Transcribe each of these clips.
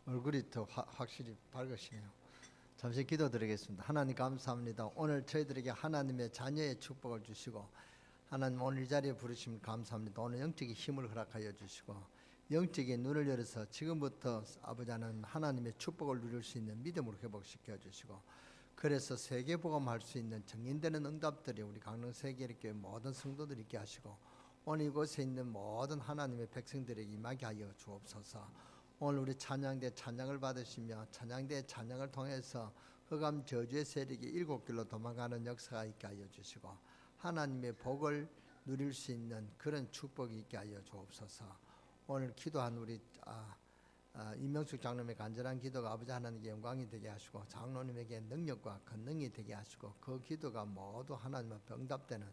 얼굴이 더 확실히 밝으시네요. 잠시 기도드리겠습니다. 하나님 감사합니다. 오늘 저희들에게 하나님의 자녀의 축복을 주시고 하나님 오늘 이 자리에 부르시면 감사합니다. 오늘 영적인 힘을 허락하여 주시고 영적인 눈을 열어서 지금부터 아버지 하나님의 축복을 누릴 수 있는 믿음을 회복시켜 주시고 그래서 세계복음할 수 있는 정인되는 응답들이 우리 강릉 세계교회 모든 성도들 있게 하시고 오늘 이곳에 있는 모든 하나님의 백성들에게 임하게 하여 주옵소서. 오늘 우리 찬양대 찬양을 받으시며 찬양대 찬양을 통해서 흑암 저주의 세력이 일곱 길로 도망가는 역사가 있게 하여 주시고 하나님의 복을 누릴 수 있는 그런 축복이 있게 하여 주옵소서. 오늘 기도한 우리 이명숙 장로님의 간절한 기도가 아버지 하나님께 영광이 되게 하시고 장로님에게 능력과 권능이 되게 하시고 그 기도가 모두 하나님의 병답되는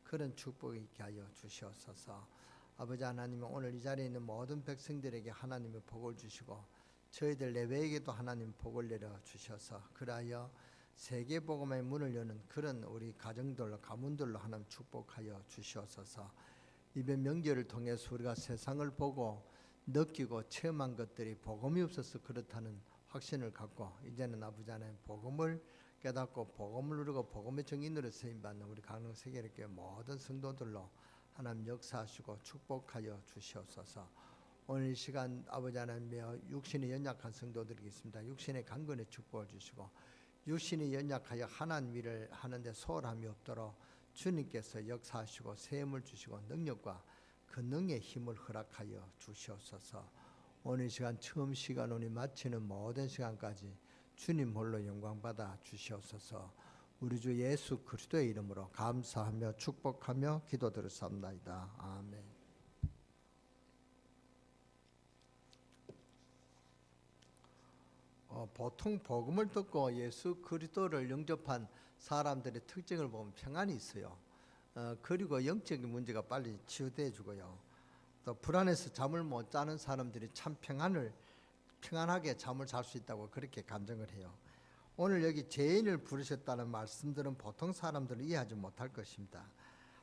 그런 축복이 있게 하여 주시옵소서. 아버지 하나님은 오늘 이 자리에 있는 모든 백성들에게 하나님의 복을 주시고 저희들 내외에게도 하나님 복을 내려 주셔서 그리하여 세계복음의 문을 여는 그런 우리 가정들로 가문들로 하나님 축복하여 주시옵소서. 이번 명절을 통해서 우리가 세상을 보고 느끼고 체험한 것들이 복음이 없어서 그렇다는 확신을 갖고 이제는 아버지 하나님 복음을 깨닫고 복음을 누리고 복음의 정인으로 쓰임받는 우리 강릉 세계교회 모든 성도들로 하나님 역사하시고 축복하여 주시옵소서. 오늘 이 시간 아버지 하나님의 육신이 연약한 성도들이 있습니다. 육신의 강건의 축복을 주시고 육신이 연약하여 하나님 일을 하는데 소홀함이 없도록 주님께서 역사하시고 세움을 주시고 능력과 권능의 힘을 허락하여 주시옵소서. 오늘 이 시간 처음 시간 오늘 마치는 모든 시간까지 주님 홀로 영광받아 주시옵소서. 우리 주 예수 그리스도의 이름으로 감사하며 축복하며 기도드렸사옵나이다. 아멘. 보통 복음을 듣고 예수 그리스도를 영접한 사람들의 특징을 보면 평안이 있어요. 그리고 영적인 문제가 빨리 치유돼 주고요. 또 불안해서 잠을 못 자는 사람들이 참 평안하게 잠을 잘 수 있다고 그렇게 간증을 해요. 오늘 여기 죄인을 부르셨다는 말씀들은 보통 사람들은 이해하지 못할 것입니다.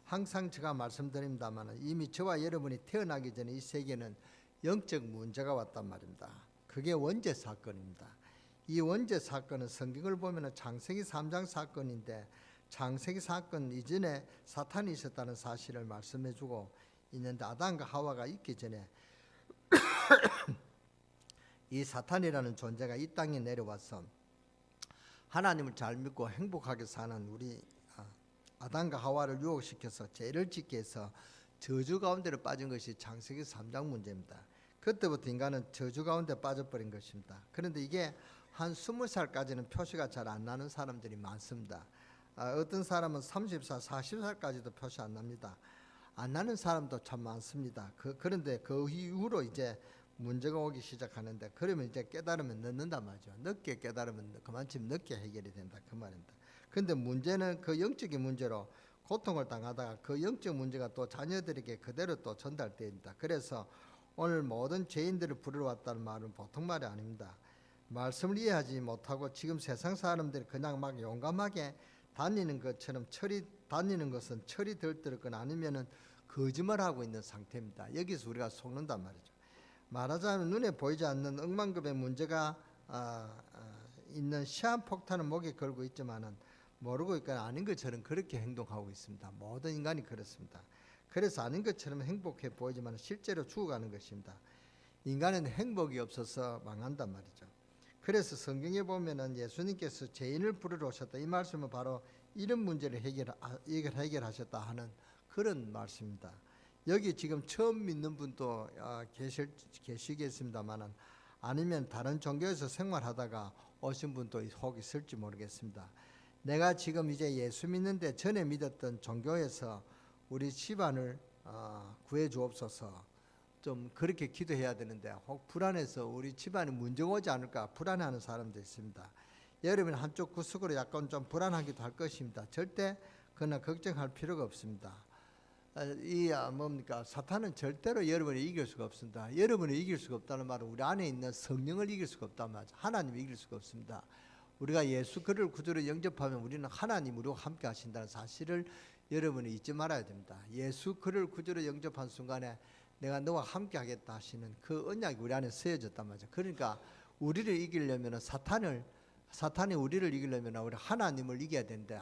항상 제가 말씀드립니다만 이미 저와 여러분이 태어나기 전에 이 세계는 영적 문제가 왔단 말입니다. 그게 원죄 사건입니다. 이 원죄 사건은 성경을 보면 창세기 3장 사건인데 창세기 사건 이전에 사탄이 있었다는 사실을 말씀해주고 있는데 아담과 하와가 있기 전에 이 사탄이라는 존재가 이 땅에 내려와서 하나님을 잘 믿고 행복하게 사는 우리 아담과 하와를 유혹시켜서 죄를 짓게 해서 저주 가운데로 빠진 것이 창세기 3장 문제입니다. 그때부터 인간은 저주 가운데 빠져버린 것입니다. 그런데 이게 한 20살까지는 표시가 잘 안 나는 사람들이 많습니다. 어떤 사람은 30살, 40살까지도 표시 안 납니다. 안 나는 사람도 참 많습니다. 그런데 그 이후로 이제 문제가 오기 시작하는데 그러면 이제 깨달으면 늦는단 말이죠. 늦게 깨달으면 그만큼 늦게 해결이 된다 그 말입니다. 그런데 문제는 그 영적인 문제로 고통을 당하다가 그 영적 문제가 또 자녀들에게 그대로 또 전달됩니다. 그래서 오늘 모든 죄인들을 부르러 왔다는 말은 보통 말이 아닙니다. 말씀을 이해하지 못하고 지금 세상 사람들이 그냥 막 용감하게 다니는 것처럼 다니는 것은 철이 들뜨거나 아니면은 거짓말하고 있는 상태입니다. 여기서 우리가 속는단 말이죠. 말하자면 눈에 보이지 않는 억만급의 문제가 있는 시한폭탄은 목에 걸고 있지만은 모르고 있거나 아닌 것처럼 그렇게 행동하고 있습니다. 모든 인간이 그렇습니다. 그래서 아닌 것처럼 행복해 보이지만 실제로 죽어가는 것입니다. 인간은 행복이 없어서 망한단 말이죠. 그래서 성경에 보면은 예수님께서 죄인을 부르러 오셨다. 이 말씀은 바로 이런 문제를 해결하셨다 하는 그런 말씀입니다. 여기 지금 처음 믿는 분도 계시겠습니다만은 아니면 다른 종교에서 생활하다가 오신 분도 혹 있을지 모르겠습니다. 내가 지금 이제 예수 믿는데 전에 믿었던 종교에서 우리 집안을 구해 주옵소서. 좀 그렇게 기도해야 되는데 혹 불안해서 우리 집안에 문제가 오지 않을까 불안해하는 사람도 있습니다. 여러분 한쪽 구석으로 약간 좀 불안하기도 할 것입니다. 절대 그러나 걱정할 필요가 없습니다. 사탄은 절대로 여러분을 이길 수가 없습니다. 여러분을 이길 수가 없다는 말은 우리 안에 있는 성령을 이길 수가 없다는 말이죠. 하나님을 이길 수가 없습니다. 우리가 예수 그를 구주로 영접하면 우리는 하나님 우리와 함께 하신다는 사실을 여러분이 잊지 말아야 됩니다. 예수 그를 구주로 영접한 순간에 내가 너와 함께 하겠다 하시는 그 언약이 우리 안에 쓰여졌단 말이죠. 그러니까 우리를 이기려면 사탄이 우리를 이기려면 우리 하나님을 이겨야 되는데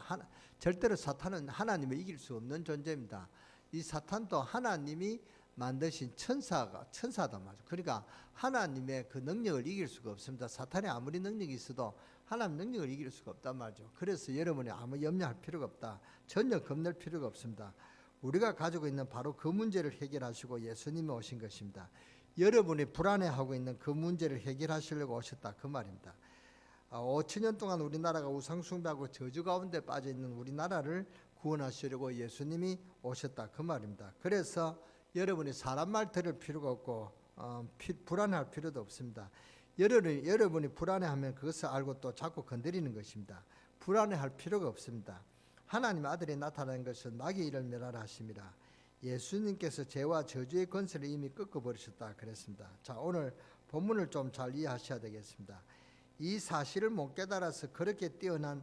절대로 사탄은 하나님을 이길 수 없는 존재입니다. 이 사탄도 하나님이 만드신 천사다 말이죠. 그러니까 하나님의 그 능력을 이길 수가 없습니다. 사탄이 아무리 능력이 있어도 하나님 능력을 이길 수가 없단 말이죠. 그래서 여러분이 아무 염려할 필요가 없다. 전혀 겁낼 필요가 없습니다. 우리가 가지고 있는 바로 그 문제를 해결하시고 예수님이 오신 것입니다. 여러분이 불안해하고 있는 그 문제를 해결하시려고 오셨다 그 말입니다. 5천년 동안 우리나라가 우상숭배하고 저주 가운데 빠져있는 우리나라를 구원하시려고 예수님이 오셨다 그 말입니다. 그래서 여러분이 사람 말 들을 필요가 없고 불안할 필요도 없습니다. 여러분이 불안해하면 그것을 알고 또 자꾸 건드리는 것입니다. 불안해할 필요가 없습니다. 하나님의 아들이 나타난 것은 마귀의 일을 멸하라 하심이라. 예수님께서 죄와 저주의 권세를 이미 꺾어버리셨다 그랬습니다. 자, 오늘 본문을 좀 잘 이해하셔야 되겠습니다. 이 사실을 못 깨달아서 그렇게 뛰어난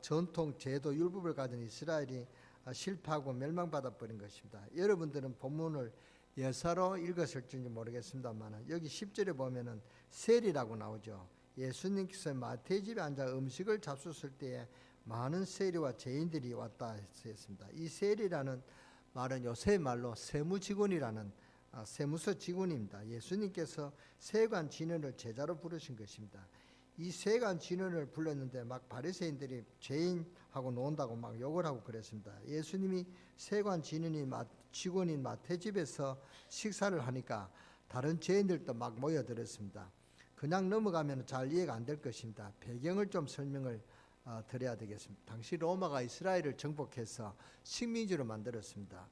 전통, 제도, 율법을 가진 이스라엘이 실패하고 멸망받아 버린 것입니다. 여러분들은 본문을 예사로 읽었을지 모르겠습니다만 여기 10절에 보면은 세리라고 나오죠. 예수님께서 마태의 집에 앉아 음식을 잡수실 때에 많은 세리와 죄인들이 왔다 했습니다. 이 세리라는 말은 요새 말로 세무직원이라는 세무서 직원입니다. 예수님께서 세관 진원을 제자로 부르신 것입니다. 이 세관 진원을 불렀는데 막 바리새인들이 죄인하고 논다고 막 욕을 하고 그랬습니다. 예수님이 세관 직원인 마태 집에서 식사를 하니까 다른 죄인들도 막 모여들었습니다. 그냥 넘어가면 잘 이해가 안 될 것입니다. 배경을 좀 설명을 드려야 되겠습니다. 당시 로마가 이스라엘을 정복해서 식민지로 만들었습니다.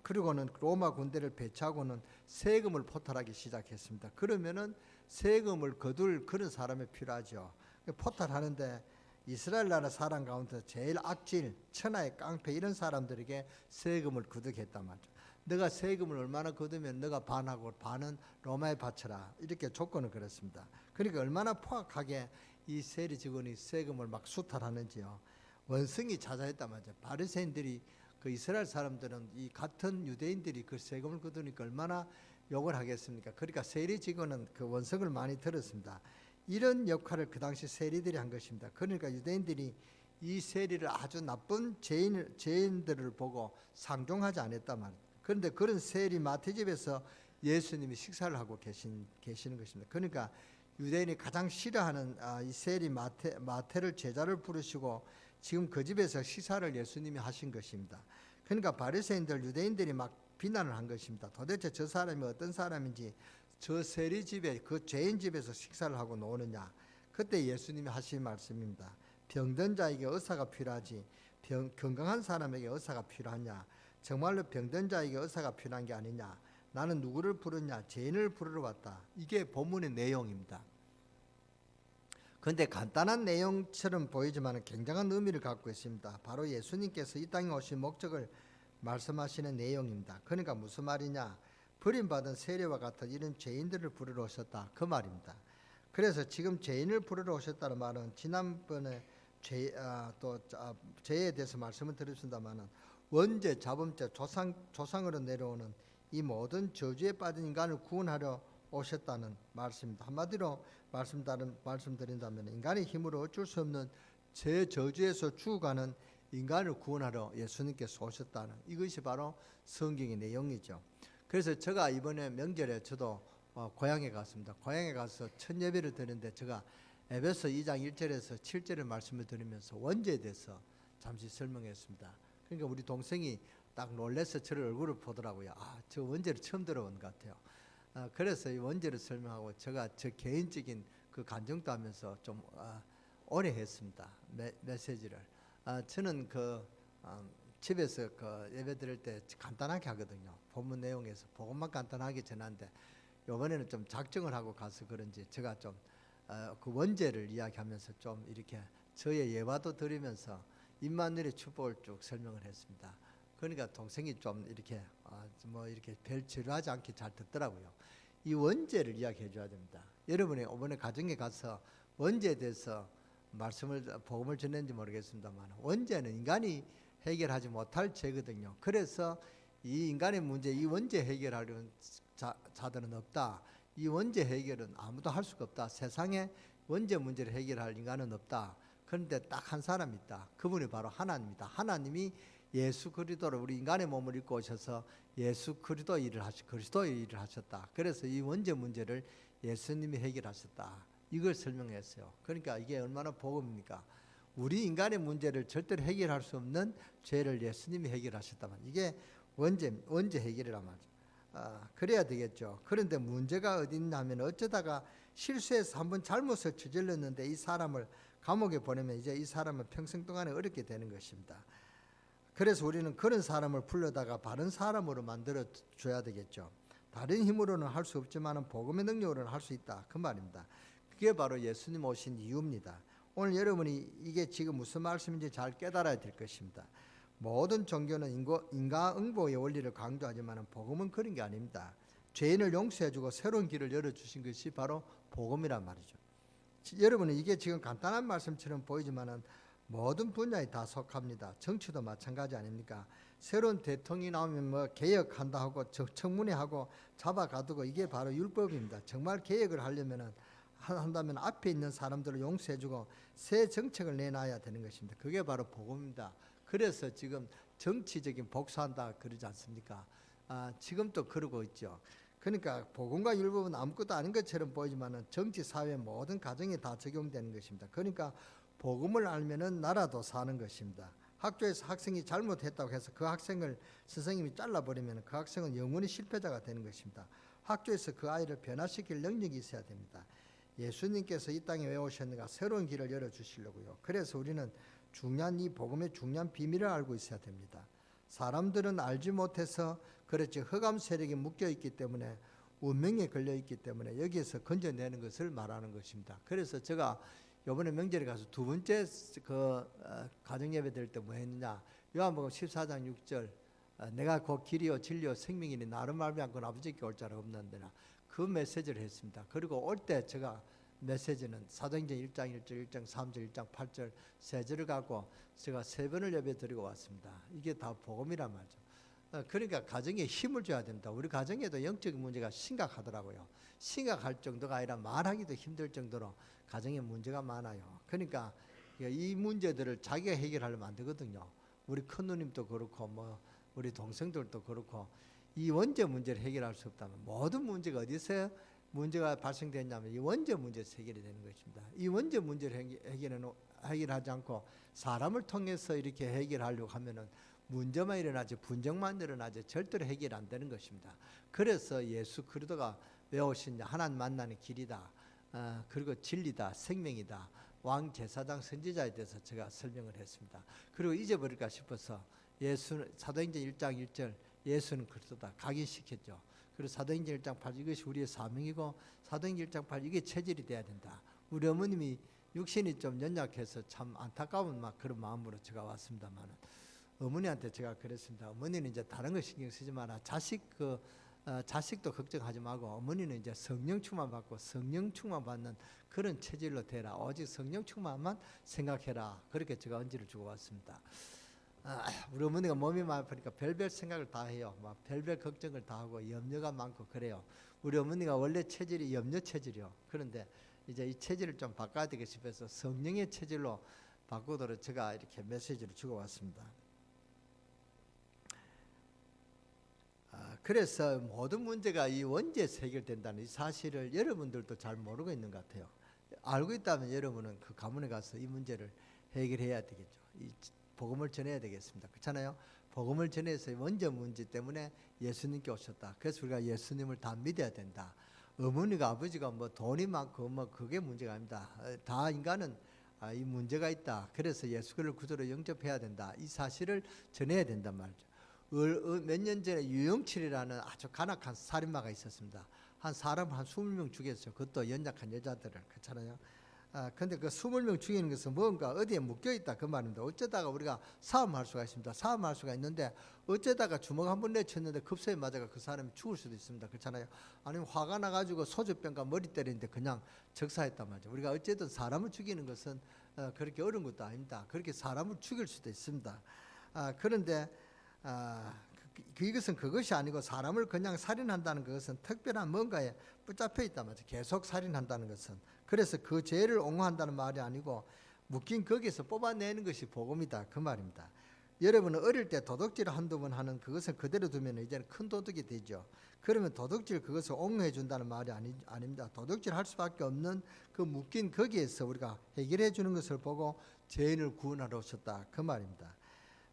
그리고는 로마 군대를 배치하고는 세금을 포탈하기 시작했습니다. 그러면은 세금을 거둘 그런 사람이 필요하죠. 포탈하는데 이스라엘 나라 사람 가운데 제일 악질, 천하의 깡패 이런 사람들에게 세금을 거두겠단 말이죠. 너가 세금을 얼마나 거두면 너가 반하고 반은 로마에 바쳐라. 이렇게 조건을 걸었습니다. 그러니까 얼마나 포악하게 이 세리 직원이 세금을 막 수탈하는지요. 원성이 자자했단 말이죠. 바리새인들이 그 이스라엘 사람들은 이 같은 유대인들이 그 세금을 거두니까 얼마나 욕을 하겠습니까? 그러니까 세리 직원은 그 원성을 많이 들었습니다. 이런 역할을 그 당시 세리들이 한 것입니다. 그러니까 유대인들이 이 세리를 아주 나쁜 죄인들을 보고 상종하지 않았단 말이에요. 그런데 그런 세리 마태집에서 예수님이 식사를 하고 계시는 것입니다. 그러니까 유대인이 가장 싫어하는 이 세리 마태를 제자를 부르시고 지금 그 집에서 식사를 예수님이 하신 것입니다. 그러니까 바리새인들 유대인들이 막 비난을 한 것입니다. 도대체 저 사람이 어떤 사람인지 저 세리 집에 그 죄인 집에서 식사를 하고 노느냐. 그때 예수님이 하신 말씀입니다. 병든 자에게 의사가 필요하지 건강한 사람에게 의사가 필요하냐. 정말로 병든 자에게 의사가 필요한 게 아니냐. 나는 누구를 부르냐. 죄인을 부르러 왔다. 이게 본문의 내용입니다. 그런데 간단한 내용처럼 보이지만 굉장한 의미를 갖고 있습니다. 바로 예수님께서 이 땅에 오신 목적을 말씀하시는 내용입니다. 그러니까 무슨 말이냐. 버림받은 세리와 같은 이런 죄인들을 부르러 오셨다 그 말입니다. 그래서 지금 죄인을 부르러 오셨다는 말은 지난번에 죄에 대해서 말씀을 드렸습니다만 원죄, 자범죄, 조상으로 내려오는 이 모든 저주에 빠진 인간을 구원하러 오셨다는 말씀입니다. 한마디로 말씀드린다면 인간의 힘으로 어쩔 수 없는 제 저주에서 죽어가는 인간을 구원하러 예수님께서 오셨다는 이것이 바로 성경의 내용이죠. 그래서 제가 이번에 명절에 저도 고향에 갔습니다. 고향에 가서 첫 예배를 드리는데 제가 에베소 2장 1절에서 7절의 말씀을 드리면서 원죄에 대해서 잠시 설명했습니다. 그러니까 우리 동생이 딱 놀라서 저를 얼굴을 보더라고요. 저 원죄를 처음 들어본 것 같아요. 그래서 이 원죄를 설명하고 제가 저 개인적인 그 간증도 하면서 좀 오래 했습니다. 메시지를. 저는 집에서 예배 드릴 때 간단하게 하거든요. 본문 내용에서 복음만 간단하게 전하는데 이번에는 좀 작정을 하고 가서 그런지 제가 좀 그 원죄를 이야기하면서 좀 이렇게 저의 예화도 드리면서 임마누엘의 축복을 쭉 설명을 했습니다. 그러니까 동생이 좀 이렇게 이렇게 별 지루하지 않게 잘 듣더라고요. 이 원죄를 이야기해 줘야 됩니다. 여러분이 이번에 가정에 가서 원죄에 대해서 복음을 전했는지 모르겠습니다만 원죄는 인간이 해결하지 못할 죄거든요. 그래서 이 인간의 문제, 이 원죄 해결하려는 자들은 없다. 이 원죄 해결은 아무도 할 수가 없다. 세상에 원죄 문제를 해결할 인간은 없다. 그런데 딱 한 사람이 있다. 그분이 바로 하나님이다. 하나님이 예수 그리스도를 우리 인간의 몸을 입고 오셔서 예수 그리스도의 일을 하셨다. 그래서 이 원죄 문제를 예수님이 해결하셨다. 이걸 설명했어요. 그러니까 이게 얼마나 복음입니까? 우리 인간의 문제를 절대로 해결할 수 없는 죄를 예수님이 해결하셨다면 이게 원죄 해결이란 말이죠. 그래야 되겠죠. 그런데 문제가 어디 있냐면 어쩌다가 실수해서 한번 잘못을 저질렀는데 이 사람을 감옥에 보내면 이제 이 사람은 평생 동안에 어렵게 되는 것입니다. 그래서 우리는 그런 사람을 불러다가 바른 사람으로 만들어 줘야 되겠죠. 다른 힘으로는 할 수 없지만 복음의 능력으로는 할 수 있다. 그 말입니다. 그게 바로 예수님 오신 이유입니다. 오늘 여러분이 이게 지금 무슨 말씀인지 잘 깨달아야 될 것입니다. 모든 종교는 인과응보의 원리를 강조하지만 복음은 그런 게 아닙니다. 죄인을 용서해주고 새로운 길을 열어주신 것이 바로 복음이란 말이죠. 여러분은 이게 지금 간단한 말씀처럼 보이지만 모든 분야에 다 속합니다. 정치도 마찬가지 아닙니까? 새로운 대통령이 나오면 뭐 개혁한다 하고 청문회 하고 잡아가두고 이게 바로 율법입니다. 정말 개혁을 한다면 앞에 있는 사람들을 용서해주고 새 정책을 내놔야 되는 것입니다. 그게 바로 복음입니다. 그래서 지금 정치적인 복수한다 그러지 않습니까? 지금도 그러고 있죠. 그러니까 복음과 율법은 아무것도 아닌 것처럼 보이지만 정치, 사회 모든 가정에 다 적용되는 것입니다. 그러니까 복음을 알면은 나라도 사는 것입니다. 학교에서 학생이 잘못했다고 해서 그 학생을 선생님이 잘라버리면 그 학생은 영원히 실패자가 되는 것입니다. 학교에서 그 아이를 변화시킬 능력이 있어야 됩니다. 예수님께서 이 땅에 왜 오셨는가? 새로운 길을 열어주시려고요. 그래서 우리는 이 복음의 중요한 비밀을 알고 있어야 됩니다. 사람들은 알지 못해서 그렇지 흑암 세력에 묶여있기 때문에 운명에 걸려있기 때문에 여기에서 건져내는 것을 말하는 것입니다. 그래서 제가 이번에 명절에 가서 두 번째 가정예배 드릴 때 뭐 했느냐? 요한복음 14장 6절 내가 곧 길이요 진리요 생명이니 나를 말미암고 아버지께 올 자가 없는데나 그 메시지를 했습니다. 그리고 올 때 제가 메시지는 사도행전 1장 1절 1장 3절 1장 8절 세 절을 갖고 제가 세 번을 예배 드리고 왔습니다. 이게 다 복음이란 말이죠. 그러니까 가정에 힘을 줘야 됩니다. 우리 가정에도 영적인 문제가 심각하더라고요. 심각할 정도가 아니라 말하기도 힘들 정도로 가정에 문제가 많아요. 그러니까 이 문제들을 자기가 해결하려면 안 되거든요. 우리 큰누님도 그렇고 우리 동생들도 그렇고 이 원죄 문제를 해결할 수 없다면 모든 문제가 어디서 문제가 발생됐냐면 이 원죄 문제에서 해결이 되는 것입니다. 이 원죄 문제를 해결하지 않고 사람을 통해서 이렇게 해결하려고 하면은 문제만 일어나지 분쟁만 일어나지 절대로 해결 안 되는 것입니다. 그래서 예수 그리스도가 왜 오셨냐? 하나님 만나는 길이다. 그리고 진리다. 생명이다. 왕 제사장 선지자에 대해서 제가 설명을 했습니다. 그리고 잊어버릴까 싶어서 사도행전 1장 1절 예수는 그리스도다 각인시켰죠. 그리고 사도행전 1장 8 이것이 우리의 사명이고 사도행전 1장 8 이게 체질이 돼야 된다. 우리 어머님이 육신이 좀 연약해서 참 안타까운 그런 마음으로 제가 왔습니다만 어머니한테 제가 그랬습니다. 어머니는 이제 다른 거 신경 쓰지 마라. 자식도 걱정하지 말고 어머니는 이제 성령 충만 받고 성령 충만 받는 그런 체질로 되라. 오직 성령 충만만 생각해라. 그렇게 제가 언지를 주고 왔습니다. 우리 어머니가 몸이 많이 아프니까 별별 생각을 다 해요. 별별 걱정을 다 하고 염려가 많고 그래요. 우리 어머니가 원래 체질이 염려 체질이요. 그런데 이제 이 체질을 좀 바꿔야 되겠 싶어서 성령의 체질로 바꾸도록 제가 이렇게 메시지를 주고 왔습니다. 그래서 모든 문제가 이 원죄에서 해결된다는 이 사실을 여러분들도 잘 모르고 있는 것 같아요. 알고 있다면 여러분은 그 가문에 가서 이 문제를 해결해야 되겠죠. 이 복음을 전해야 되겠습니다. 그렇잖아요. 복음을 전해서 원죄 문제 때문에 예수님께 오셨다. 그래서 우리가 예수님을 다 믿어야 된다. 어머니가 아버지가 돈이 많고 그게 문제가 아닙니다. 다 인간은 이 문제가 있다. 그래서 예수를 구주로 영접해야 된다. 이 사실을 전해야 된단 말이죠. 몇 년 전에 유영칠이라는 아주 간악한 살인마가 있었습니다. 한 사람 한 20명 죽였어요. 그것도 연약한 여자들을. 그렇잖아요. 근데 그 20명 죽이는 것은 뭔가 어디에 묶여있다 그 말입니다. 어쩌다가 우리가 싸움할 수가 있습니다. 싸움할 수가 있는데 어쩌다가 주먹 한 번 내쳤는데 급소에 맞아가 그 사람이 죽을 수도 있습니다. 그렇잖아요. 아니면 화가 나가지고 소주병과 머리 때리는데 그냥 적사했단 말이죠. 우리가 어쨌든 사람을 죽이는 것은 그렇게 어려운 것도 아닙니다. 그렇게 사람을 죽일 수도 있습니다. 그런데 이것은 그것이 아니고 사람을 그냥 살인한다는 것은 특별한 뭔가에 붙잡혀 있단 말이죠. 계속 살인한다는 것은. 그래서 그 죄를 옹호한다는 말이 아니고 묶인 거기에서 뽑아내는 것이 복음이다 그 말입니다. 여러분은 어릴 때 도둑질 한두 번 하는 그것을 그대로 두면 이제는 큰 도둑이 되죠. 그러면 도둑질 그것을 옹호해 준다는 말이 아닙니다. 도둑질 할 수밖에 없는 그 묶인 거기에서 우리가 해결해 주는 것을 보고 죄인을 구원하러 오셨다 그 말입니다.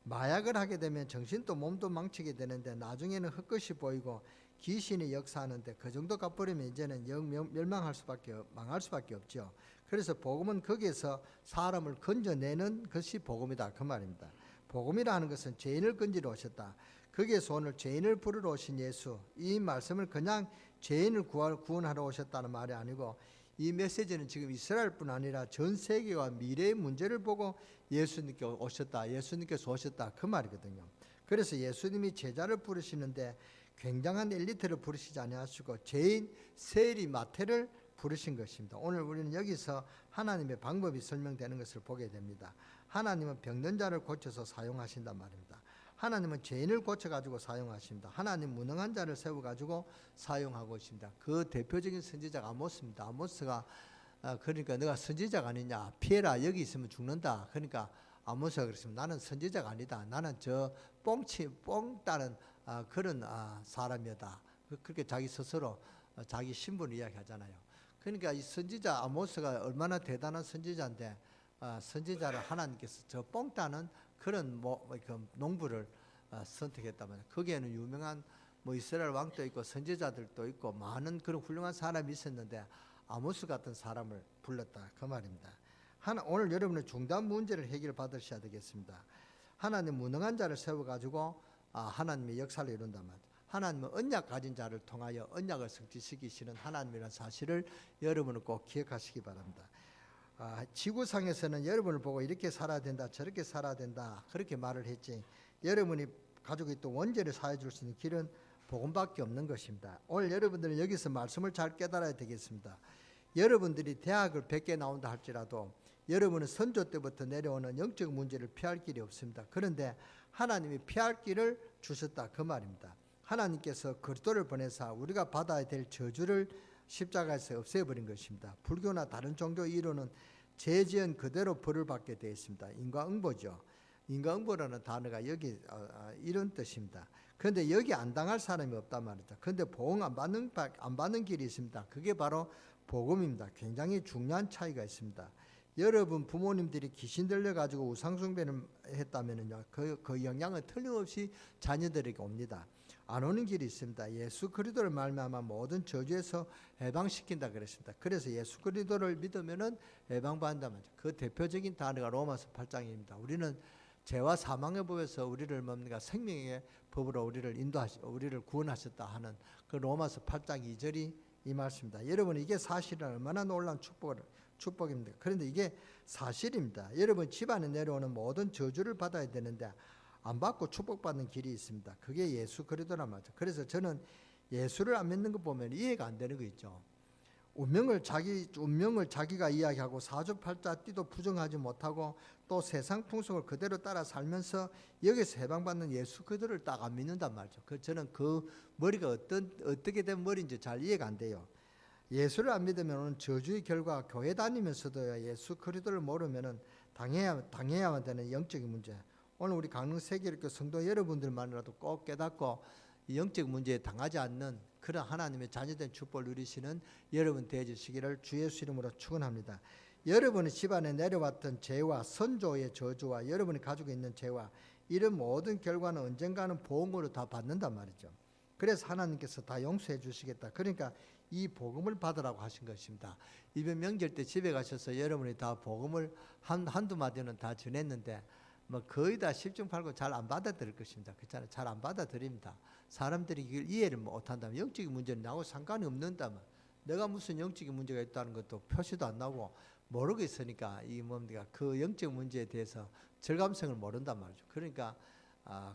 마약을 하게 되면 정신도 몸도 망치게 되는데 나중에는 헛것이 보이고 귀신이 역사하는데 그 정도 갚으려면 이제는 멸망할 수밖에 망할 수밖에 없죠. 그래서 복음은 거기에서 사람을 건져내는 것이 복음이다 그 말입니다. 복음이라 하는 것은 죄인을 건지러 오셨다. 거기에서 오늘 죄인을 부르러 오신 예수, 이 말씀을 그냥 죄인을 구원하러 오셨다는 말이 아니고 이 메시지는 지금 이스라엘뿐 아니라 전 세계와 미래의 문제를 보고 예수님께 오셨다, 예수님께서 오셨다 그 말이거든요. 그래서 예수님이 제자를 부르시는데 굉장한 엘리트를 부르시지 아니하시고 죄인 세리 마태를 부르신 것입니다. 오늘 우리는 여기서 하나님의 방법이 설명되는 것을 보게 됩니다. 하나님은 병든 자를 고쳐서 사용하신단 말입니다. 하나님은 죄인을 고쳐가지고 사용하십니다. 하나님 무능한 자를 세워가지고 사용하고 있습니다. 그 대표적인 선지자가 아모스입니다. 아모스가 그러니까 너가 선지자가 아니냐, 피해라, 여기 있으면 죽는다. 그러니까 아모스가 그랬습니다. 나는 선지자가 아니다. 나는 저 뽕 따는 그런 사람이다. 그렇게 자기 스스로 자기 신분을 이야기하잖아요. 그러니까 이 선지자 아모스가 얼마나 대단한 선지자인데 선지자를 하나님께서 저 뽕 따는 그런 그 농부를 선택했다면 거기에는 유명한 이스라엘 왕도 있고 선지자들도 있고 많은 그런 훌륭한 사람이 있었는데 아모스 같은 사람을 불렀다 그 말입니다. 오늘 여러분은 중단 문제를 해결받으셔야 되겠습니다. 하나님 무능한 자를 세워가지고 하나님의 역사를 이룬다면 하나님은 언약 가진 자를 통하여 언약을 성취시키시는 하나님이라는 사실을 여러분은 꼭 기억하시기 바랍니다. 지구상에서는 여러분을 보고 이렇게 살아야 된다, 저렇게 살아야 된다 그렇게 말을 했지 여러분이 가지고 있던 원죄를 사해 줄 수 있는 길은 복음밖에 없는 것입니다. 오늘 여러분들은 여기서 말씀을 잘 깨달아야 되겠습니다. 여러분들이 대학을 100개 나온다 할지라도 여러분은 선조 때부터 내려오는 영적 문제를 피할 길이 없습니다. 그런데 하나님이 피할 길을 주셨다 그 말입니다. 하나님께서 그리스도를 보내사 우리가 받아야 될 저주를 십자가에서 없애버린 것입니다. 불교나 다른 종교 이론은 죄지은 그대로 벌을 받게 되어 있습니다. 인과응보죠. 인과응보라는 단어가 여기 이런 뜻입니다. 그런데 여기 안 당할 사람이 없단 말이죠. 그런데 보응 안 받는 길이 있습니다. 그게 바로 복음입니다. 굉장히 중요한 차이가 있습니다. 여러분 부모님들이 귀신 들려가지고 우상숭배를 했다면요, 그 영향은 틀림없이 자녀들에게 옵니다. 안 오는 길이 있습니다. 예수 그리스도를 말미암아 모든 저주에서 해방시킨다 그랬습니다. 그래서 예수 그리스도를 믿으면은 해방받는다면 그 대표적인 단어가 로마서 8장입니다. 우리는 죄와 사망의 법에서 우리를 뭡니까 생명의 법으로 우리를 구원하셨다 하는 그 로마서 8장 2절이 이 말씀입니다. 여러분 이게 사실은 얼마나 놀라운 축복입니다. 그런데 이게 사실입니다. 여러분 집안에 내려오는 모든 저주를 받아야 되는데 안 받고 축복받는 길이 있습니다. 그게 예수 그리스도란 말이죠. 그래서 저는 예수를 안 믿는 거 보면 이해가 안 되는 거 있죠. 운명을 자기가 이야기하고 사주팔자 띠도 부정하지 못하고 또 세상 풍속을 그대로 따라 살면서 여기서 해방받는 예수 그리스도를 딱 안 믿는단 말이죠. 저는 그 머리가 어떻게 된 머리인지 잘 이해가 안 돼요. 예수를 안 믿으면 저주의 결과 교회 다니면서도 예수 그리스도를 모르면 당해야만 되는 영적인 문제. 오늘 우리 강릉 세계일교 성도 여러분들만이라도 꼭 깨닫고 영적 문제에 당하지 않는 그런 하나님의 자녀된 축복을 누리시는 여러분 되어주시기를 주 예수 이름으로 축원합니다. 여러분의 집안에 내려왔던 죄와 선조의 저주와 여러분이 가지고 있는 죄와 이런 모든 결과는 언젠가는 보응으로 다 받는단 말이죠. 그래서 하나님께서 다 용서해 주시겠다. 그러니까 이 복음을 받으라고 하신 것입니다. 이번 명절 때 집에 가셔서 여러분이 다 복음을 한두 마디는 다 전했는데 거의 다 10중 8구 잘 안 받아들일 것입니다. 그렇잖아요. 잘 안 받아들입니다. 사람들이 이걸 이해를 못한다면 영적인 문제는 나하고 상관이 없는다면 내가 무슨 영적인 문제가 있다는 것도 표시도 안 나고 모르고 있으니까 이 뭡니까 그 영적 문제에 대해서 절감성을 모른단 말이죠. 그러니까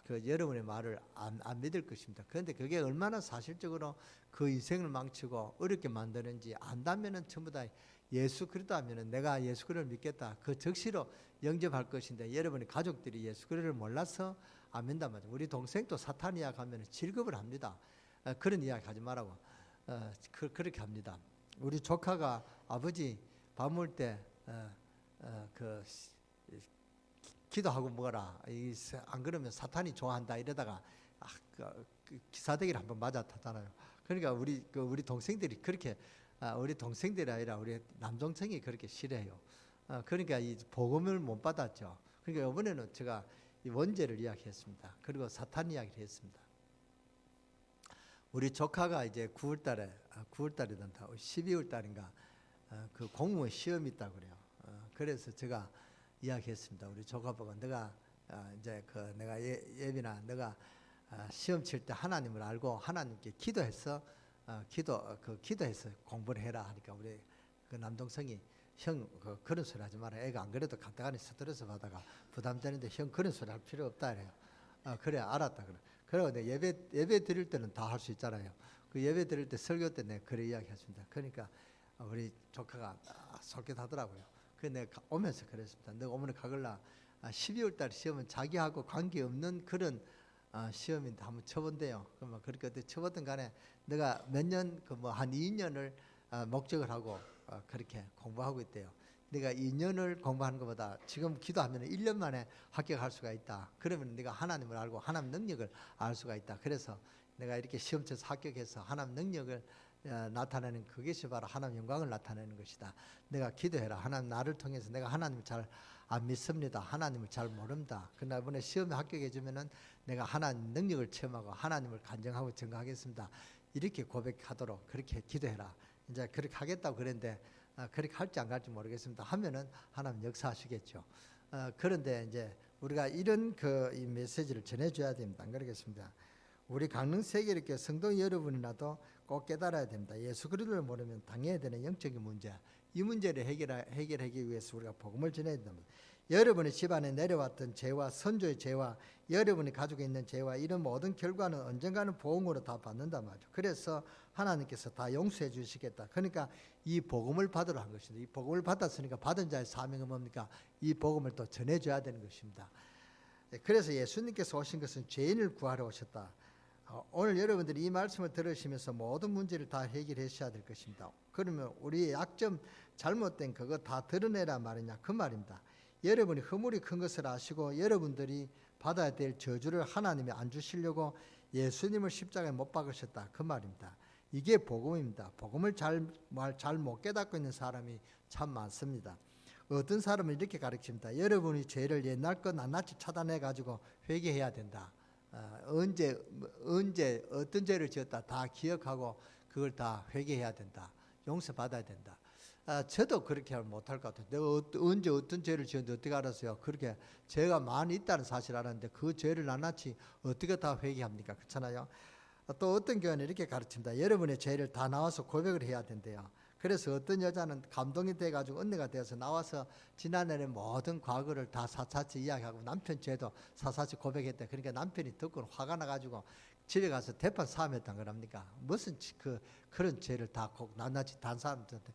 그 여러분의 말을 안 믿을 것입니다. 그런데 그게 얼마나 사실적으로 그 인생을 망치고 어렵게 만드는지 안다면은 전부 다 예수 그리스도 하면은 내가 예수 그리스도를 믿겠다. 그 적시로 영접할 것인데 여러분의 가족들이 예수 그리스도를 몰라서 안 믿단 말이죠. 우리 동생도 사탄 이야기하면 질급을 합니다. 그런 이야기 하지 말라고. 그렇게 합니다. 우리 조카가 아버지 밥 먹을 때 기도하고 먹어라. 안 그러면 사탄이 좋아한다 이러다가 기사대기를 한번 맞아 탔잖아요. 그러니까 우리 동생들이 그렇게 우리 동생들이 아니라 우리 남동생이 그렇게 싫어해요. 그러니까 이 복음을 못 받았죠. 그러니까 이번에는 제가 이 원죄를 이야기했습니다. 그리고 사탄 이야기를 했습니다. 우리 조카가 이제 9월달이던가 12월달인가 그 공무원 시험이 있다고 그래요. 그래서 제가 이야기했습니다. 우리 조카 보고 내가 이제 내가 예빈아 너가 시험 칠 때 하나님을 알고 하나님께 기도해서 기도해서 공부를 해라 하니까 우리 그 남동생이 형 그런 소리 하지 마라. 애가 안 그래도 간단하게 스트레스 받아가 부담되는데 형 그런 소리 할 필요 없다 그래요. 그래 알았다 그래. 그리고 내 예배 드릴 때는 다 할 수 있잖아요. 그 예배 드릴 때 설교 때 내가 그래 이야기했습니다. 그러니까 우리 조카가 솔깃하더라고요. 그래서 내가 오면서 그랬습니다. 내가 오면 가글라 12월 달 시험은 자기하고 관계없는 그런 시험인데 한번 쳐본대요. 그러면 그렇게 어떻게 쳐보든 간에 내가 몇 년 한 2년을 목적을 하고 그렇게 공부하고 있대요. 내가 2년을 공부하는 것보다 지금 기도하면 1년 만에 합격할 수가 있다. 그러면 네가 하나님을 알고 하나님 능력을 알 수가 있다. 그래서 내가 이렇게 시험 쳐서 합격해서 하나님 능력을 나타내는 그것이 바로 하나님 영광을 나타내는 것이다. 내가 기도해라. 하나님 나를 통해서 내가 하나님을 잘 안 믿습니다. 하나님을 잘 모릅니다. 그러나 이번에 시험에 합격해 주면은 내가 하나님 능력을 체험하고 하나님을 간증하고 증거하겠습니다. 이렇게 고백하도록 그렇게 기도해라. 이제 그렇게 하겠다고 그랬는데 그렇게 할지 안 할지 모르겠습니다. 하면은 하나님 역사하시겠죠. 그런데 이제 우리가 이런 이 메시지를 전해줘야 됩니다. 안 그러겠습니다. 우리 강릉 세계일교 성도 여러분이라도 꼭 깨달아야 됩니다. 예수 그리스도를 모르면 당해야 되는 영적인 문제, 이 문제를 해결하기 위해서 우리가 복음을 전해야 됩니다. 여러분의 집안에 내려왔던 죄와 선조의 죄와 여러분이 가지고 있는 죄와 이런 모든 결과는 언젠가는 보응으로 다 받는단 말이죠. 그래서 하나님께서 다 용서해 주시겠다. 그러니까 이 복음을 받으러 한 것입니다. 이 복음을 받았으니까 받은 자의 사명은 뭡니까? 이 복음을 또 전해줘야 되는 것입니다. 그래서 예수님께서 오신 것은 죄인을 구하러 오셨다. 오늘 여러분들이 이 말씀을 들으시면서 모든 문제를 다 해결하셔야 될 것입니다. 그러면 우리의 약점, 잘못된 그거 다 드러내라 말이냐 그 말입니다. 여러분이 허물이 큰 것을 아시고 여러분들이 받아야 될 저주를 하나님이 안 주시려고 예수님을 십자가에 못 박으셨다 그 말입니다. 이게 복음입니다. 복음을 잘 못 깨닫고 있는 사람이 참 많습니다. 어떤 사람은 이렇게 가르칩니다. 여러분이 죄를 옛날 것 낱낱이 차단해 가지고 회개해야 된다. 언제 어떤 죄를 지었다 다 기억하고 그걸 다 회개해야 된다. 용서받아야 된다. 저도 그렇게 못할 것 같아요. 내가 언제 어떤 죄를 지었는데 어떻게 알았어요? 그렇게 죄가 많이 있다는 사실 알았는데 그 죄를 낱낱이 어떻게 다 회개합니까? 그렇잖아요. 또 어떤 교회는 이렇게 가르칩니다. 여러분의 죄를 다 나와서 고백을 해야 된대요. 그래서 어떤 여자는 감동이 돼가지고 언니가 되어서 나와서 지난해의 모든 과거를 다 사사치 이야기하고 남편 죄도 사사치 고백했대. 그러니까 남편이 듣고 화가 나가지고 집에 가서 대판 싸움했단 거랍니까? 무슨 그런 죄를 다 낱낱이 단 사람들한테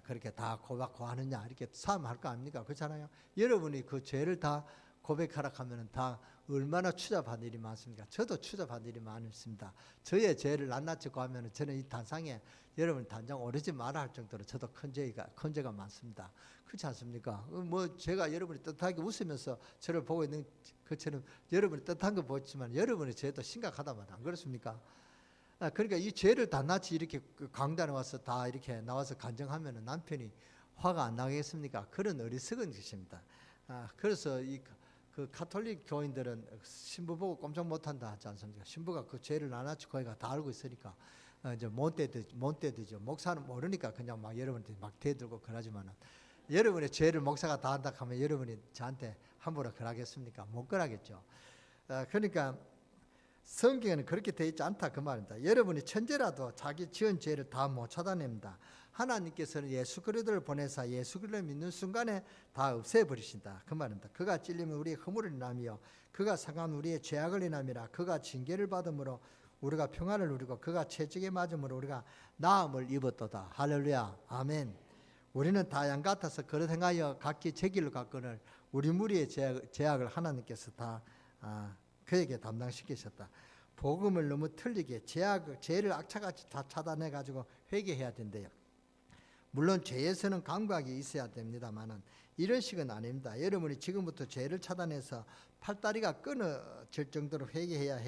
그렇게 다 고백하고 하느냐 이렇게 싸움할 거 아닙니까? 그렇잖아요. 여러분이 그 죄를 다 고백하라 하면은 다 얼마나 추잡한 일이 많습니까? 저도 추잡한 일이 많습니다. 저의 죄를 낱낱이 고하면은 저는 이 단상에 여러분 단장 오르지 마라 할 정도로 저도 큰 죄가 많습니다. 그렇지 않습니까? 뭐 제가 여러분이 뜻하게 웃으면서 저를 보고 있는 것처럼 여러분이 뜻한 거 보지만 여러분의 죄도 심각하다만 안 그렇습니까? 그러니까 이 죄를 낱낱이 이렇게 강단에 와서 다 이렇게 나와서 간증하면은 남편이 화가 안 나겠습니까? 그런 어리석은 것입니다. 그래서 그 카톨릭 교인들은 신부 보고 꼼짝 못한다 하지 않습니까? 신부가 그 죄를 낱낱이 거기가 다 알고 있으니까 이제 못 대드죠. 목사는 모르니까 그냥 막 여러분한테 막 대들고 그러지만은 여러분의 죄를 목사가 다 한다 하면 여러분이 저한테 함부로 그러겠습니까? 못 그러겠죠. 그러니까 성경에는 그렇게 되어 있지 않다 그 말입니다. 여러분이 천재라도 자기 지은 죄를 다 못 찾아냅니다. 하나님께서는 예수 그리스도를 보내사 예수 그리스도를 믿는 순간에 다 없애버리신다 그 말입니다. 그가 찔리면 우리의 허물을 인하며 그가 상함은 우리의 죄악을 인함이라. 그가 징계를 받음으로 우리가 평안을 누리고 그가 채찍에 맞음으로 우리가 나음을 입었도다. 할렐루야 아멘. 우리는 다 양 같아서 그릇 행하여 각기 제 길로 갔거늘 우리 무리의 죄악을 하나님께서 다 그에게 담당시키셨다. 복음을 너무 틀리게 죄를 악착같이 다 차단해가지고 회개해야 된대요. 물론 죄에서는 감각이 있어야 됩니다만은 이런 식은 아닙니다. 여러분이 지금부터 죄를 차단해서 팔다리가 끊어질 정도로 회개해야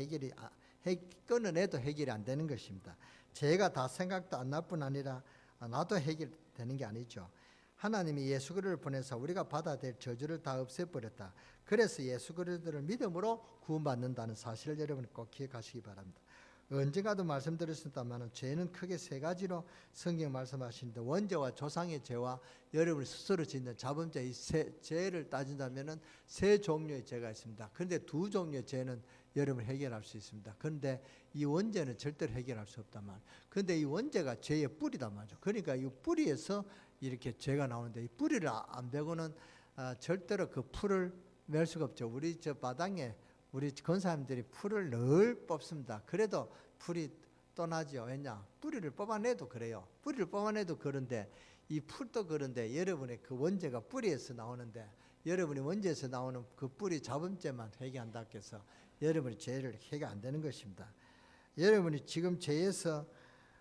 끊어내도 해결이 안 되는 것입니다. 죄가 다 생각도 안 날 뿐 아니라 나도 해결되는 게 아니죠. 하나님이 예수 그리스도를 보내서 우리가 받아야 될 저주를 다 없애버렸다. 그래서 예수 그리스도를 믿음으로 구원받는다는 사실을 여러분 꼭 기억하시기 바랍니다. 언젠가도 말씀드렸습니다만 죄는 크게 세 가지로 성경 말씀하시는데, 원죄와 조상의 죄와 여러분 스스로 짓는 자범죄, 이 죄를 따진다면 세 종류의 죄가 있습니다. 그런데 두 종류의 죄는 여러분 해결할 수 있습니다. 그런데 이 원죄는 절대로 해결할 수 없단 말이에요. 그런데 이 원죄가 죄의 뿌리단 말이죠. 그러니까 이 뿌리에서 이렇게 죄가 나오는데, 이 뿌리를 안 베고는 절대로 그 풀을 맬 수가 없죠. 우리 저 마당에 우리 권사님들이 풀을 늘 뽑습니다. 그래도 풀이 떠나죠. 왜냐? 뿌리를 뽑아내도 그래요. 뿌리를 뽑아내도 그런데 이 풀도 그런데 여러분의 그 원죄가 뿌리에서 나오는데, 여러분이 원죄에서 나오는 그 뿌리 자범죄만 회개한다고 해서 여러분이 죄를 해결 안 되는 것입니다. 여러분이 지금 죄에서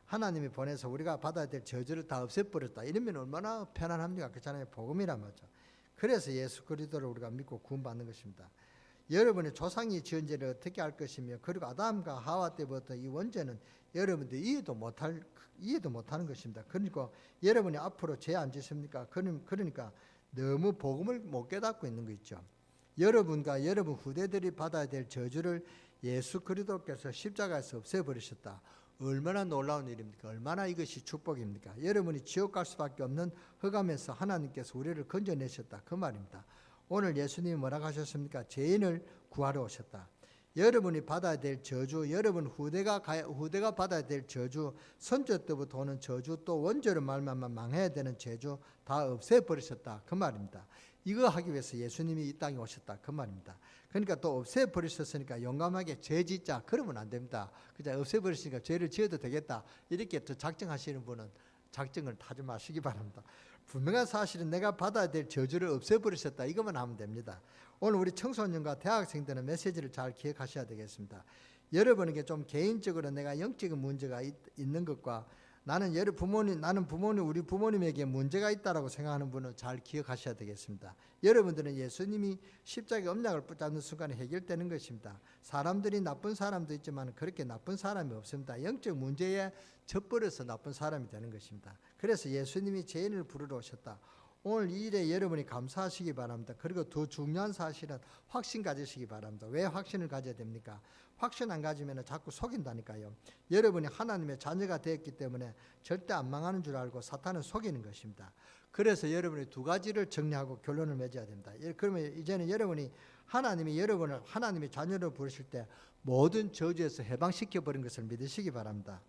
하나님이 보내서 우리가 받아야 될 저주를 다 없애버렸다. 이러면 얼마나 편안합니까? 그렇잖아요. 복음이란 말이죠. 그래서 예수 그리스도를 우리가 믿고 구원받는 것입니다. 여러분의 조상이 지은 죄를 어떻게 할 것이며, 그리고 아담과 하와 때부터 이 원죄는 여러분들이 이해도 못하는 것입니다. 그러니까 여러분이 앞으로 죄 안 짓습니까? 그러니까 너무 복음을 못 깨닫고 있는 거 있죠. 여러분과 여러분 후대들이 받아야 될 저주를 예수 그리스도께서 십자가에서 없애버리셨다. 얼마나 놀라운 일입니까? 얼마나 이것이 축복입니까? 여러분이 지옥 갈 수밖에 없는 흑암에서 하나님께서 우리를 건져내셨다. 그 말입니다. 오늘 예수님이 뭐라고 하셨습니까? 죄인을 구하러 오셨다. 여러분이 받아야 될 저주, 여러분 후대가 받아야 될 저주, 선조 때부터 오는 저주, 또 원죄로 말만 망해야 되는 저주 다 없애버리셨다. 그 말입니다. 이거 하기 위해서 예수님이 이 땅에 오셨다. 그 말입니다. 그러니까 또 없애버리셨으니까 용감하게 죄 짓자. 그러면 안 됩니다. 그냥 없애버리시니까 죄를 지어도 되겠다. 이렇게 또 작정하시는 분은 작정을 하지 마시기 바랍니다. 분명한 사실은 내가 받아야 될 저주를 없애버리셨다. 이것만 하면 됩니다. 오늘 우리 청소년과 대학생들은 메시지를 잘 기억하셔야 되겠습니다. 여러분에게 좀 개인적으로 내가 영적인 문제가 있는 것과 나는 우리 부모님에게 문제가 있다라고 생각하는 분은 잘 기억하셔야 되겠습니다. 여러분들은 예수님이 십자가의 언약을 붙잡는 순간에 해결되는 것입니다. 사람들이 나쁜 사람도 있지만 그렇게 나쁜 사람이 없습니다. 영적 문제에 젖버려서 나쁜 사람이 되는 것입니다. 그래서 예수님이 죄인을 부르러 오셨다. 오늘 이 일에 여러분이 감사하시기 바랍니다. 그리고 더 중요한 사실은 확신 가지시기 바랍니다. 왜 확신을 가져야 됩니까? 확신 안 가지면 자꾸 속인다니까요. 여러분이 하나님의 자녀가 되었기 때문에 절대 안 망하는 줄 알고 사탄은 속이는 것입니다. 그래서 여러분이 두 가지를 정리하고 결론을 맺어야 됩니다. 그러면 이제는 여러분이 여러분을 하나님의 자녀로 부르실 때 모든 저주에서 해방시켜버린 것을 믿으시기 바랍니다.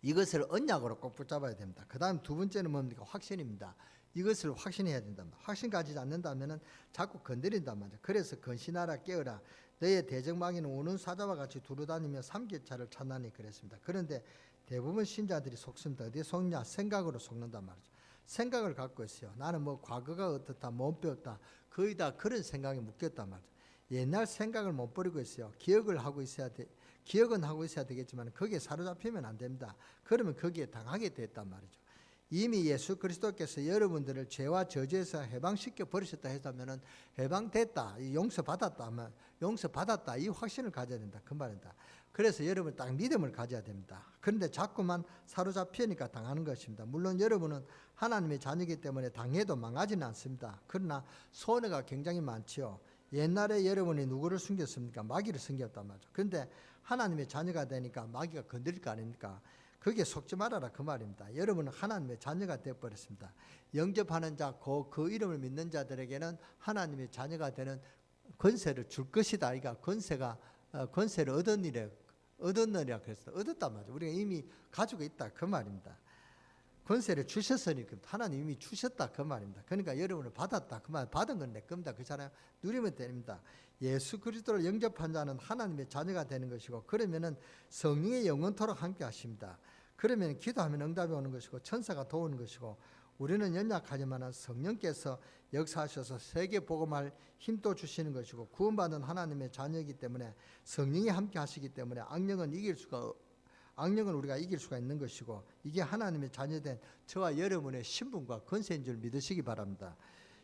이것을 언약으로 꼭 붙잡아야 됩니다. 그 다음 두 번째는 뭡니까? 확신입니다. 이것을 확신해야 된답니다. 확신 가지지 않는다면 자꾸 건드린단 말이죠. 그래서 건신하라 깨어라. 너의 대적마귀는 우는 사자와 같이 두루다니며 삼계차를 찾나니 그랬습니다. 그런데 대부분 신자들이 속습니다. 어디에 속냐? 생각으로 속는단 말이죠. 생각을 갖고 있어요. 나는 뭐 과거가 어떻다, 못 배웠다. 거의 다 그런 생각에 묶였단 말이죠. 옛날 생각을 못 버리고 있어요. 기억은 하고 있어야 되겠지만 거기에 사로잡히면 안 됩니다. 그러면 거기에 당하게 됐단 말이죠. 이미 예수 그리스도께서 여러분들을 죄와 저주에서 해방시켜 버리셨다 했다면 해방됐다, 용서받았다 이 확신을 가져야 된다. 그 말입니다. 그래서 여러분 딱 믿음을 가져야 됩니다. 그런데 자꾸만 사로잡히니까 당하는 것입니다. 물론 여러분은 하나님의 자녀이기 때문에 당해도 망하지는 않습니다. 그러나 손해가 굉장히 많지요. 옛날에 여러분이 누구를 숨겼습니까? 마귀를 숨겼단 말이죠. 그런데 하나님의 자녀가 되니까 마귀가 건드릴 거 아닙니까? 거기에 속지 말아라 그 말입니다. 여러분은 하나님의 자녀가 되어버렸습니다. 영접하는 자, 그 이름을 믿는 자들에게는 하나님의 자녀가 되는 권세를 줄 것이다. 그러니까 권세를 얻었느니라 그랬어. 얻었단 말이죠. 우리가 이미 가지고 있다 그 말입니다. 권세를 주셨으니까 하나님 이미 주셨다 그 말입니다. 그러니까 여러분을 받았다 그 말, 받은 건 내 겁니다. 그렇잖아요. 누리면 됩니다. 예수 그리스도를 영접한 자는 하나님의 자녀가 되는 것이고, 그러면은 성령의 영원토록 함께 하십니다. 그러면 기도하면 응답이 오는 것이고 천사가 도우는 것이고 우리는 연약하지만 성령께서 역사하셔서 세계 복음할 힘도 주시는 것이고, 구원받은 하나님의 자녀이기 때문에 성령이 함께 하시기 때문에 악령은 우리가 이길 수가 있는 것이고, 이게 하나님의 자녀된 저와 여러분의 신분과 권세인 줄 믿으시기 바랍니다.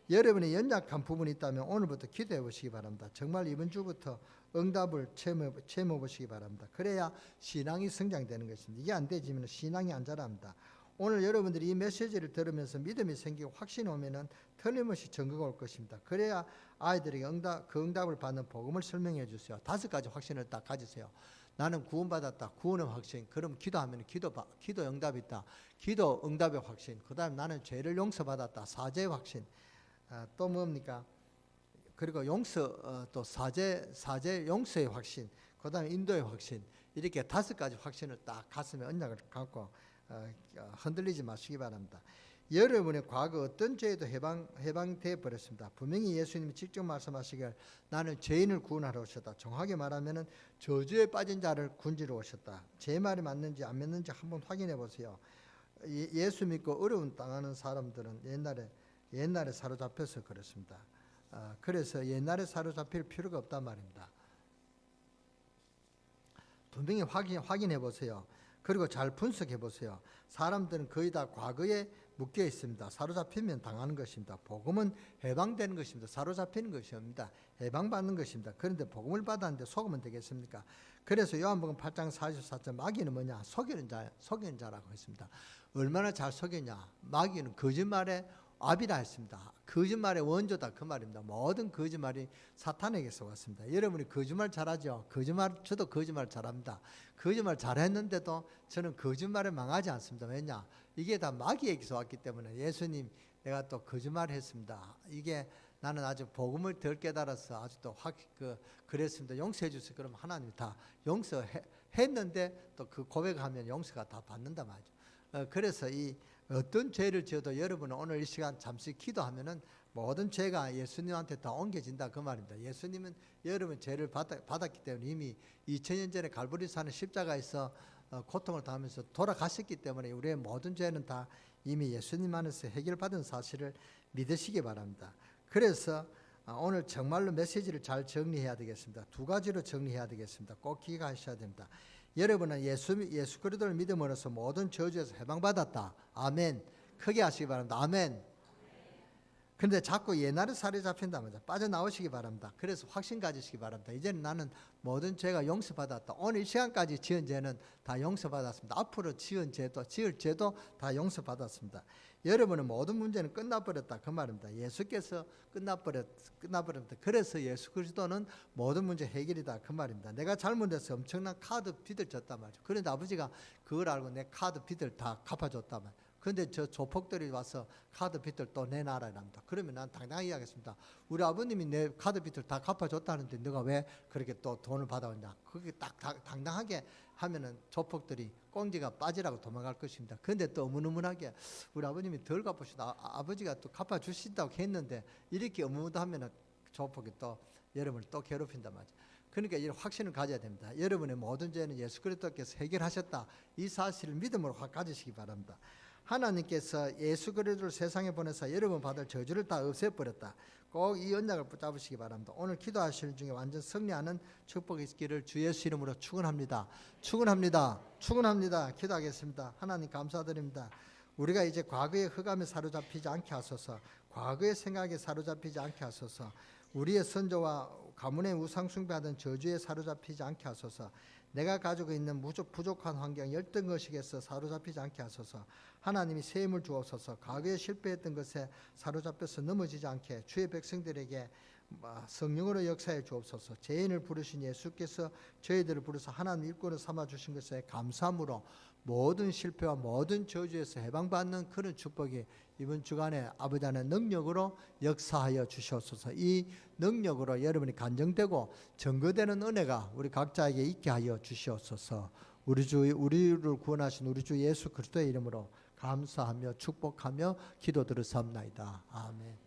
여러분의 연약한 부분이 있다면 오늘부터 기도해 보시기 바랍니다. 정말 이번 주부터 응답을 체험해 보시기 바랍니다. 그래야 신앙이 성장되는 것입니다. 이게 안 되지면 신앙이 안 자랍니다. 오늘 여러분들이 이 메시지를 들으면서 믿음이 생기고 확신이 오면은 틀림없이 증거가 올 것입니다. 그래야 아이들에게 그 응답을 받는 복음을 설명해 주세요. 5가지 확신을 딱 가지세요. 나는 구원받았다. 구원의 확신. 그럼 기도하면 기도 응답이 있다. 기도 응답의 확신. 그 다음 나는 죄를 용서받았다. 사죄의 확신. 또 뭡니까? 그리고 또 사죄 용서의 확신. 그 다음에 인도의 확신. 이렇게 5가지 확신을 딱 가슴에 언약을 갖고 흔들리지 마시기 바랍니다. 여러분의 과거 어떤 죄에도 해방되어 버렸습니다. 분명히 예수님이 직접 말씀하시길 나는 죄인을 구원하러 오셨다. 정확하게 말하면 저주에 빠진 자를 군지러 오셨다. 제 말이 맞는지 안 맞는지 한번 확인해 보세요. 예수 믿고 어려움 당하는 사람들은 옛날에 사로잡혀서 그렇습니다. 그래서 옛날에 사로잡힐 필요가 없단 말입니다. 분명히 확인해 보세요. 그리고 잘 분석해 보세요. 사람들은 거의 다 과거에 묶여 있습니다. 사로잡히면 당하는 것입니다. 복음은 해방되는 것입니다. 사로잡히는 것이 아닙니다. 해방받는 것입니다. 그런데 복음을 받았는데 속으면 되겠습니까? 그래서 요한복음 8장 44절 마귀는 뭐냐? 속이는 자라고 했습니다. 얼마나 잘 속였냐? 마귀는 거짓말에 압이라 했습니다. 거짓말의 원조다 그 말입니다. 모든 거짓말이 사탄에게서 왔습니다. 여러분이 거짓말 잘하죠? 저도 거짓말 잘합니다. 거짓말 잘했는데도 저는 거짓말에 망하지 않습니다. 왜냐? 이게 다 마귀에게서 왔기 때문에. 예수님 내가 또 거짓말 했습니다. 이게 나는 아주 복음을 덜 깨달아서 아직도 그랬습니다. 용서해 주세요. 그럼 하나님이 다 용서했는데 또 그 고백하면 용서가 다 받는다 말이죠. 그래서 이 어떤 죄를 지어도 여러분은 오늘 이 시간 잠시 기도하면은 모든 죄가 예수님한테 다 옮겨진다 그 말입니다. 예수님은 여러분 죄를 받았기 때문에 이미 2000년 전에 갈보리산의 십자가에서 고통을 당하면서 돌아가셨기 때문에 우리의 모든 죄는 다 이미 예수님 안에서 해결받은 사실을 믿으시기 바랍니다. 그래서 오늘 정말로 메시지를 잘 정리해야 되겠습니다. 2가지로 정리해야 되겠습니다. 꼭 기억하셔야 됩니다. 여러분은 예수 그리스도를 믿음으로써 모든 저주에서 해방받았다. 아멘. 크게 하시기 바랍니다. 아멘. 근데 자꾸 옛날에 살이 잡힌다면서 빠져나오시기 바랍니다. 그래서 확신 가지시기 바랍니다. 이제는 나는 모든 죄가 용서받았다. 오늘 이 시간까지 지은 죄는 다 용서받았습니다. 앞으로 지을 죄도 다 용서받았습니다. 여러분의 모든 문제는 끝나버렸다 그 말입니다. 예수께서 끝나버렸다. 그래서 예수 그리스도는 모든 문제 해결이다 그 말입니다. 내가 잘못해서 엄청난 카드 빚을 졌단 말이죠. 그런데 아버지가 그걸 알고 내 카드 빚을 다 갚아줬단 말이에요. 그런데 저 조폭들이 와서 카드 빚을 또 내놔라 합니다. 그러면 난 당당하게 이야기하겠습니다. 우리 아버님이 내 카드 빚을 다 갚아줬다는데 너가 왜 그렇게 또 돈을 받아왔냐. 그게 딱 당당하게 하면은 조폭들이 꽁지가 빠지라고 도망갈 것입니다. 그런데 또 어무무하게 우리 아버님이 덜 갚으시다. 아버지가 또 갚아주신다고 했는데 이렇게 어무무하면은 조폭이 또 여러분을 또 괴롭힌단 말이죠. 그러니까 이런 확신을 가져야 됩니다. 여러분의 모든 죄는 예수 그리스도께서 해결하셨다. 이 사실을 믿음으로 가지시기 바랍니다. 하나님께서 예수 그리스도를 세상에 보내서 여러분 받을 저주를 다 없애버렸다. 꼭 이 언약을 붙잡으시기 바랍니다. 오늘 기도하시는 중에 완전 승리하는 축복이 있기를 주 예수 이름으로 축원합니다. 축원합니다. 기도하겠습니다. 하나님 감사드립니다. 우리가 이제 과거의 흑암에 사로잡히지 않게 하소서. 과거의 생각에 사로잡히지 않게 하소서. 우리의 선조와 가문의 우상 숭배하던 저주에 사로잡히지 않게 하소서. 내가 가지고 있는 부족한 환경 열등의식에서 사로잡히지 않게 하소서. 하나님이 새 힘을 주옵소서. 과거에 실패했던 것에 사로잡혀서 넘어지지 않게 주의 백성들에게 성령으로 역사해 주옵소서. 죄인을 부르신 예수께서 저희들을 부르사 하나님 일꾼을 삼아 주신 것에 감사함으로 모든 실패와 모든 저주에서 해방받는 그런 축복이 이번 주간에 아버지 하나님의 능력으로 역사하여 주시옵소서. 이 능력으로 여러분이 간증되고 증거되는 은혜가 우리 각자에게 있게 하여 주시옵소서. 우리를 구원하신 우리 주 예수 그리스도의 이름으로 감사하며 축복하며 기도드렸사옵나이다. 아멘.